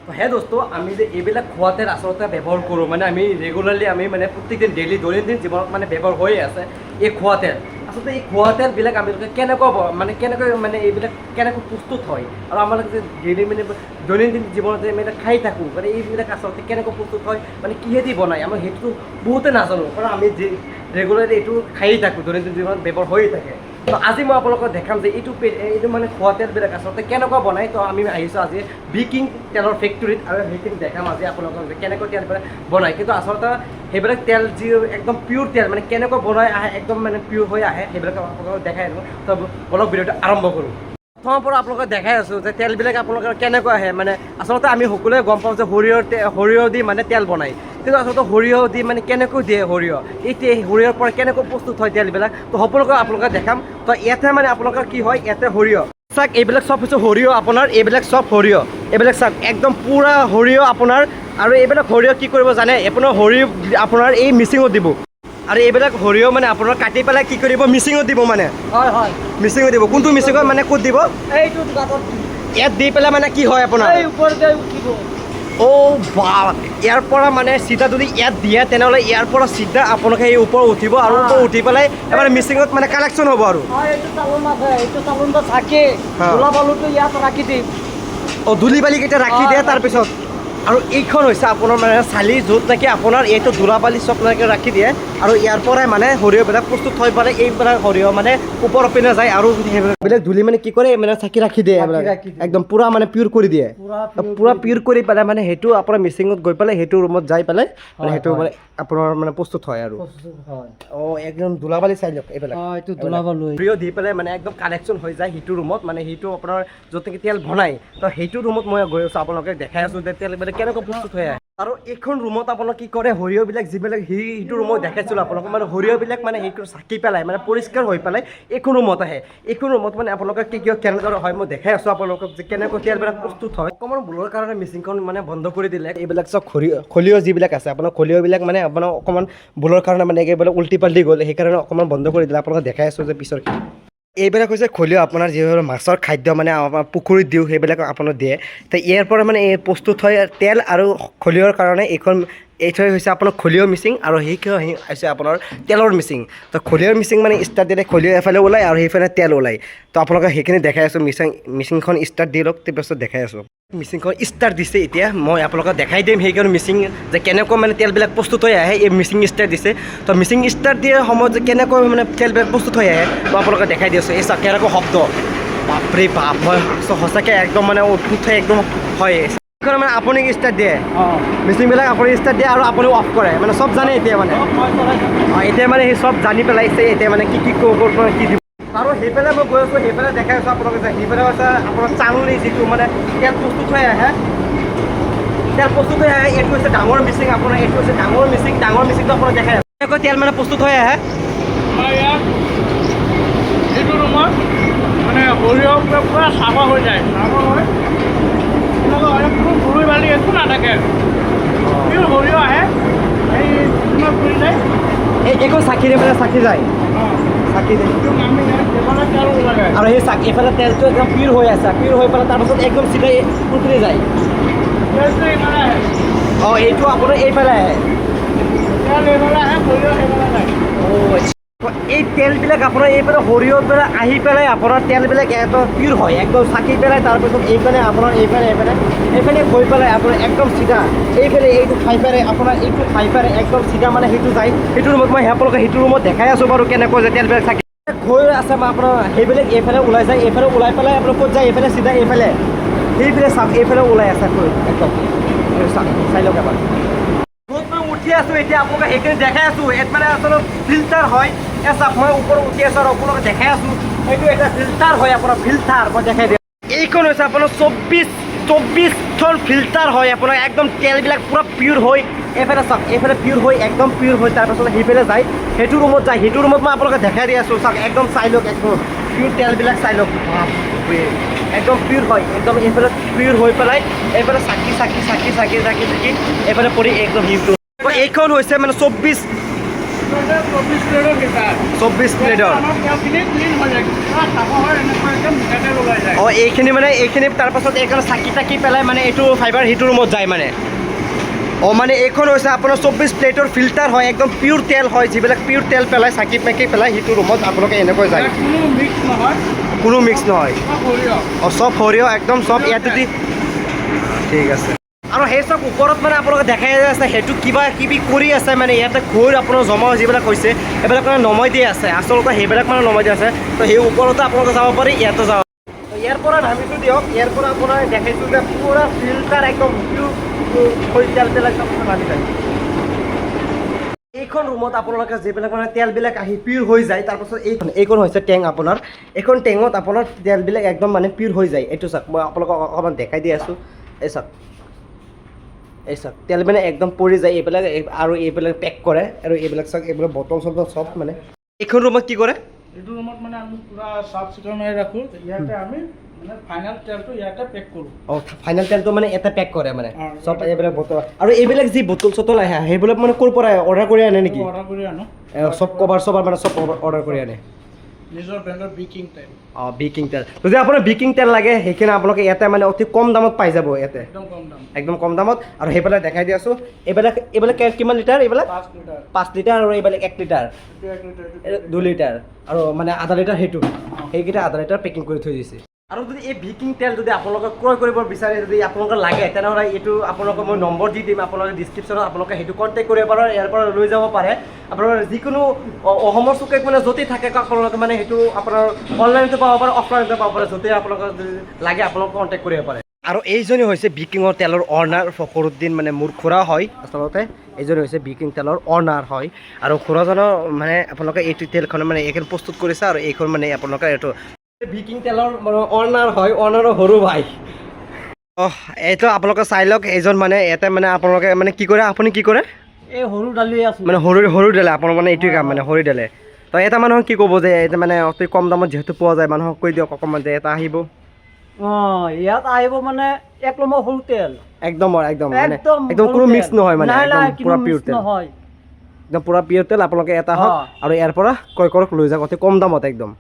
হে দোস্ত আমি যে এইবিলাক খোৱা তেল আচলতে ব্যৱহাৰ কৰোঁ মানে আমি ৰেগুলাৰলি আমি মানে প্ৰত্যেকদিন ডেইলি দৈনন্দিন জীৱনত মানে ব্যৱহাৰ হৈয়ে আছে এই খোৱা তেল আচলতে এই খোৱা তেলবিলাক আমি কেনেকুৱা মানে কেনেকৈ মানে এইবিলাক কেনেকৈ প্ৰস্তুত হয় আৰু আমালোকে যে ডেইলি মানে দৈনন্দিন জীৱনত যে আমি খাই থাকোঁ মানে এইবিলাক আচলতে কেনেকৈ প্ৰস্তুত হয় মানে কিহেদি বনায় আমাৰ সেইটো বহুতে নাজানো কাৰণ আমি যে ৰেগুলাৰলি এইটো খায়েই থাকোঁ দৈনন্দিন জীৱনত ব্যৱহাৰ হৈয়ে থাকে তো আজি মই আপোনালোকক দেখাম যে এইটো মানে খোৱা তেলবিলাক আচলতে কেনেকুৱা বনায় তো আমি আহিছোঁ আজি বিকিং তেলৰ ফেক্টৰীত আৰু সেইখিনি দেখাম আজি আপোনালোকক যে কেনেকৈ তেলবিলাক বনায় কিন্তু আচলতে সেইবিলাক তেল যি একদম পিয়'ৰ তেল মানে কেনেকৈ বনাই আহে একদম মানে পিয়'ৰ হৈ আহে সেইবিলাক আপোনালোকক দেখাই আনো তো অলপ ভিডিঅ'টো আৰম্ভ কৰোঁ প্ৰথমৰ পৰা আপোনালোকক দেখাই আছোঁ যে তেলবিলাক আপোনালোকৰ কেনেকৈ আহে মানে আচলতে আমি সকলোৱে গম পাওঁ যে সৰিয়হ দি মানে তেল বনায় কিন্তু আচলতে সৰিয়হ দি মানে কেনেকৈ দিয়ে সৰিয়হ এই সৰিয়হৰ পৰা কেনেকৈ প্ৰস্তুত হয় তেলবিলাক তো সকলোকে আপোনালোকে দেখাম তো ইয়াতে মানে আপোনালোকৰ কি হয় ইয়াতে সৰিয়হ চাওক এইবিলাক চব হৈছে সৰিয়হ আপোনাৰ এইবিলাক চব সৰিয়হ এইবিলাক চাওক একদম পূৰা সৰিয়হ আপোনাৰ আৰু এইবিলাক সৰিয়হ কি কৰিব জানে আপোনাৰ সৰিয়হ আপোনাৰ এই মিচিঙত দিব আৰু এইবিলাক সৰিয়হ মানে আপোনাৰ কাটি পেলাই কি কৰিব মিচিঙত দিব মানে হয় হয় মিচিঙত দিব কোনটো মিচিঙত মানে ক'ত দিব এইটো ইয়াত দি পেলাই মানে কি হয় আপোনাৰ অ' বা ইয়াৰ পৰা মানে চিধা যদি ইয়াত দিয়ে তেনেহ'লে ইয়াৰ পৰা চিধা আপোনালোকে এই ওপৰত উঠিব আৰু ওপৰত উঠি পেলাই এবাৰ মিচিঙত মানে কালেকশ্যন হ'ব আৰু অঁ ধূলি বালিকেইটা ৰাখি দিয়ে তাৰপিছত আৰু এইখন হৈছে আপোনাৰ মানে চালি য'ত নেকি আপোনাৰ এইটো ধূলা বালি চব এনেকৈ ৰাখি দিয়ে আৰু ইয়াৰ পৰাই মানে সৰিয়হবিলাক প্ৰস্তুত হৈ পেলাই এইবিলাক সৰিয়হ মানে ওপৰৰ পিনে যায় আৰু সেইবিলাক ধূলি মানে কি কৰে মানে চাকি ৰাখি দিয়ে একদম পূৰা মানে পিয়'ৰ কৰি দিয়ে পূৰা পিয়'ৰ কৰি পেলাই মানে সেইটো আপোনাৰ মিচিঙত গৈ পেলাই সেইটো ৰুমত যাই পেলাই মানে সেইটো মানে আপোনাৰ মানে প্ৰস্তুত হয় আৰু অঁ একদম ধূলাবালি চাই লওক এইবিলাক সৰিয়হ দি পেলাই মানে একদম কালেকশ্যন হৈ যায় সেইটো ৰুমত মানে সেইটো আপোনাৰ য'ত নেকি তেল বনায় তো সেইটো ৰুমত মই গৈ আছোঁ আপোনালোকে দেখাই আছোঁ যে তেলবিলাক কেনেকৈ প্ৰস্তুত হৈ আহে আৰু এইখন ৰুমত আপোনালোকে কি কৰে সৰিয়হবিলাক যিবিলাক সেইটো ৰুমত দেখাইছিলোঁ আপোনালোকক মানে সৰিয়হবিলাক মানে সেইটো চাকি পেলাই মানে পৰিষ্কাৰ হৈ পেলাই এইখন ৰুমত আহে এইখন ৰুমত মানে আপোনালোকে কি কেনেদৰে হয় মই দেখাই আছোঁ আপোনালোকক যে কেনেকৈ তেলবিলাক প্ৰস্তুত হয় অকণমান ভুলৰ কাৰণে মেচিনখন মানে বন্ধ কৰি দিলে এইবিলাক চব খলিয়হ যিবিলাক আছে আপোনাৰ খলিয়হবিলাক মানে আপোনাৰ অকণমান ভুলৰ কাৰণে মানে এইবিলাক উল্টি পাল্টি গ'ল সেইকাৰণে অকণমান বন্ধ কৰি দিলে আপোনালোকক দেখাই আছোঁ যে পিছৰ এইবিলাক হৈছে খলিয়হ আপোনাৰ যিবোৰ মাছৰ খাদ্য মানে আমাৰ পুখুৰীত দিওঁ সেইবিলাক আপোনাৰ দিয়ে তো ইয়াৰ পৰা মানে এই প্ৰস্তুত হয় তেল আৰু খলিয়হৰ কাৰণে এইটো হৈছে আপোনাৰ খলিয়হ মিচিং আৰু সেইখন হৈছে আপোনাৰ তেলৰ মিচিং তো খলিয়হৰ মিচিং মানে ষ্টাৰ্ট দিলে খলিয়হ এফালে ওলায় আৰু সেইফালে তেল ওলায় তো আপোনালোকে সেইখিনি দেখাই আছোঁ মিচিংখন ষ্টাৰ্ট দি লওক তাৰপিছত দেখাই আছোঁ মিচিংখন ষ্টাৰ্ট দিছে এতিয়া মই আপোনালোকক দেখাই দিম সেইকাৰণে মিচিং যে কেনেকৈ মানে তেলবিলাক প্ৰস্তুত হৈ আহে এই মিচিং ষ্টাৰ্ট দিছে তো মিচিং ষ্টাৰ্ট দিয়াৰ সময়ত যে কেনেকৈ মানে তেলবিলাক প্ৰস্তুত হৈ আহে মই আপোনালোকক দেখাই দি আছোঁ এই চাওক কেনেকৈ শব্দ বাপৰে বাপ মই সঁচাকৈ একদম মানে অদ্ভুত একদম হয় মানে আপুনি ষ্টাৰ্ট দিয়ে মিচিংবিলাক আপুনি ষ্টাৰ্ট দিয়ে আৰু আপুনি অফ কৰে মানে চব জানে এতিয়া মানে এতিয়া মানে সেই চব জানি পেলাইছে এতিয়া মানে কি কি দিব আৰু সেইফালে মই গৈ আছোঁ সেইফালে দেখাই আছোঁ আপোনালোকে যে সেইফালে হৈছে আপোনাৰ চাঙলি যিটো মানে তেল প্ৰস্তুত হৈ আহে এইটো হৈছে ডাঙৰ মিচিং আপোনাৰ এইটো হৈছে ডাঙৰ মিচিংটো আপোনাক দেখাই আছে এনেকৈ তেল মানে প্ৰস্তুত হৈ আহে আমাৰ ইয়াত যিটো ৰুমত মানে সৰিয়হ পূৰা চাফা হৈ যায় চাফা হয় কোনো ধূলি বালি একো নাথাকে কিন্তু সৰিয়হ আহে এই মেচিনত পৰি যায় এইখন চাকিৰে মানে চাকি যায় চাকি যায় আমি এইফালে তেল ওলায় আৰু সেই চাকি এইফালে তেলটো একদম পিয়'ৰ হৈ আছে পিয়'ৰ হৈ পেলাই তাৰপাছত একদম চিধাই উতৰি যায় তেলটো এইফালে আহে অঁ এইটো আপোনাৰ এইফালে আহে তেল এইফালে আহে সৰিয়হ এইফালে যায় এই তেলবিলাক আপোনাৰ এইফালে সৰিয়হৰ পৰা আহি পেলাই আপোনাৰ তেলবিলাক একদম পিয়'ৰ হয় একদম চাকি পেলাই তাৰপিছত এইফালে আপোনাৰ এইফালে গৈ পেলাই আপোনাৰ একদম চিধা এইফালে এইটো খাই পেলাই আপোনাৰ এইটো খাই পেলাই একদম চিধা মানে সেইটো যায় সেইটো ৰুমত মই আপোনালোকে সেইটো ৰুমত দেখাই আছোঁ বাৰু কেনেকৈ যে তেলবিলাক চাকি হৈ আছে মই আপোনাৰ সেইবিলাক এইফালে ওলাই যায় এইফালে ওলাই পেলাই আপোনাৰ ক'ত যায় এইফালে চিধা এইফালে সেইফালে চাওক এইফালে ওলাই আছে একদম চাওক চাই লওক এবাৰ উঠি আছোঁ এতিয়া আপোনালোকে সেইখিনি দেখাই আছোঁ ইয়াত মানে আচলতে ফিল্টাৰ হয় চাওক মই ওপৰত উঠি আছোঁ আৰু আপোনালোকে দেখাই আছোঁ এইটো এটা ফিল্টাৰ হয় আপোনাৰ ফিল্টাৰ মই দেখাই দিওঁ এইখন হৈছে আপোনাৰ 24খন ফিল্টাৰ হয় আপোনাৰ একদম তেলবিলাক পূৰা পিয়'ৰ হৈ এইফালে চাওক এইফালে পিয়'ৰ হৈ একদম পিয়'ৰ হৈ তাৰপাছত সেইফালে যায় সেইটো ৰুমত যায় সেইটো ৰুমত মই আপোনালোকে দেখাই দি আছোঁ চাওক একদম চাই লওক একদম পিয়'ৰ তেলবিলাক চাই লওক একদম পিয়'ৰ হয় একদম এইফালে পিয়'ৰ হৈ পেলাই এইফালে চাকি এইফালে পৰি একদম হিউটো এইখন হৈছে মানে 24 প্লেটৰ ফিল্টাৰ 24 প্লেটৰ আমাৰ তেলখিনি ক্লিন হৈ যায় পুৰা চাফা হয় এনেকুৱা একদম মিঠাতেল ওলাই যায় অঁ এইখিনি মানে এইখিনি তাৰপাছত এইখন চাকি তাকি পেলাই মানে এইটো ফাইবাৰ সিটো ৰুমত যায় মানে অঁ মানে এইখন হৈছে আপোনাৰ 24 প্লেটৰ ফিল্টাৰ হয় একদম পিয়'ৰ তেল হয় যিবিলাক পিয়'ৰ তেল পেলাই চাকি পাকি পেলাই সিটো ৰুমত আপোনালোকে এনেকৈ যায় ইয়াত কোনো মিক্স নহয় কোনো মিক্স নহয় চব সৰিয়হ অঁ চব সৰিয়হ একদম চব ইয়াতে দি ঠিক আছে আৰু সেই চব ওপৰত মানে আপোনালোকে দেখাই আছে সেইটো কিবা কিবি কৰি আছে মানে ইয়াতে ঘূৰ আপোনাৰ জমা যিবিলাক হৈছে সেইবিলাক মানে নমাই দি আছে আচলতে সেইবিলাক মানে নমাই দি আছে তো সেই ওপৰতে আপোনালোকে যাব পাৰি ইয়াতে যাব ইয়াৰ পৰা ভাবিছোঁ দিয়ক ইয়াৰ পৰা আপোনাৰ দেখাইছোঁ যে পুৰা ফিল্টাৰ একদম তেল একদম ভাবি যায় এইখন ৰুমত আপোনালোকে যিবিলাক মানে তেলবিলাক আহি পিয়ৰ হৈ যায় তাৰপাছত এইখন হৈছে টেংক আপোনাৰ এইখন টেঙত আপোনাৰ তেলবিলাক একদম মানে পিয়ৰ হৈ যায় এইটো চাওক মই আপোনালোকক অকণমান দেখাই দি আছোঁ এই চাওক তেল মানে একদম পৰি যায় এইবিলাক আৰু এইবিলাক পেক কৰে আৰু এইবিলাক চাওক এইবিলাক বটল চটল চব মানে এইখন ৰুমত কি কৰে এইটো ৰুমত মানে আমি পুৰা চাফ চিকুণ হৈ ৰাখোঁ ইয়াতে আমি মানে ফাইনেল তেলটো ইয়াতে পেক কৰোঁ অঁ ফাইনেল তেলটো মানে এটা পেক কৰে মানে অঁ, চব এইবিলাক বটল আৰু এইবিলাক যি বটল চটল আহে সেইবিলাক মানে ক'ৰ পৰা অৰ্ডাৰ কৰি আনে নেকি অৰ্ডাৰ কৰি আনো চব কভাৰ চভাৰ মানে চব অৰ্ডাৰ কৰি আনে নিজৰ ব্ৰেণ্ডৰ বিকিং তেল অঁ বিকিং তেল যদি আপোনাৰ বিকিং তেল লাগে সেইখিনি আপোনালোকে ইয়াতে মানে অতি কম দামত পাই যাব ইয়াতে একদম কম দাম একদম কম দামত আৰু সেইবিলাক দেখাই দি আছোঁ এইবিলাক কিমান লিটাৰ এইবিলাক 5 লিটাৰ 5 লিটাৰ আৰু এইবিলাক 1 লিটাৰ এইটো 1 লিটাৰ 2 লিটাৰ আৰু মানে আধা লিটাৰ সেইটো সেইকেইটা আধা লিটাৰ পেকিং কৰি থৈ দিছে আৰু যদি এই বিকিং তেল যদি আপোনালোকে ক্ৰয় কৰিব বিচাৰে যদি আপোনালোকৰ লাগে তেনেহ'লে এইটো আপোনালোকক মই নম্বৰ দি দিম আপোনালোকে ডিছক্ৰিপশ্যনত আপোনালোকে সেইটো কণ্টেক্ট কৰিব পাৰে ইয়াৰ পৰা লৈ যাব পাৰে আপোনালোকে যিকোনো অসমৰ চুকে মানে য'তেই থাকে আপোনালোকে মানে সেইটো আপোনাৰ অনলাইনতো পাব পাৰে অফলাইনতো পাব পাৰে য'তেই আপোনালোকক যদি লাগে আপোনালোকে কণ্টেক্ট কৰিব পাৰে আৰু এইজনী হৈছে বিকিঙৰ তেলৰ অনাৰ ফখৰুদ্দিন মানে মোৰ খুৰা হয় আচলতে এইজনী হৈছে বিকিং তেলৰ অনাৰ হয় আৰু খুৰাজনৰ মানে আপোনালোকে এইটো তেলখন মানে এইখন প্ৰস্তুত কৰিছে আৰু এইখন মানে আপোনালোকে এইটো বিকিং তেলৰ অনাৰ হয় অনাৰৰ সৰু ভাই অঁ এইটো আপোনালোকে চাই লওক এইজন মানে ইয়াতে মানে আপোনালোকে মানে কি কৰে আপুনি কি কৰে এই সৰু দালি আছে মানে সৰু দালে আপোনাৰ মানে এইটোৱে কাম মানে সৰু দালে তো এটা মানুহক কি ক'ব যে এটা মানে অতি কম দামত যিহেতু পোৱা যায় মানুহক কৈ দিয়ক অকণমান যে এটা আহিব অঁ ইয়াত আহিব মানে 1 নম্বৰ সৰু তেল একদম মানে একদম কোনো মিক্স নহয় মানে একদম পুৰা পিয়ৰ তেল নহয় একদম পুৰা পিয়ৰ তেল আপোনালোকে এটা হওক আৰু ইয়াৰ পৰা ক্ৰয় কৰক লৈ যাওক অতি কম দামত একদম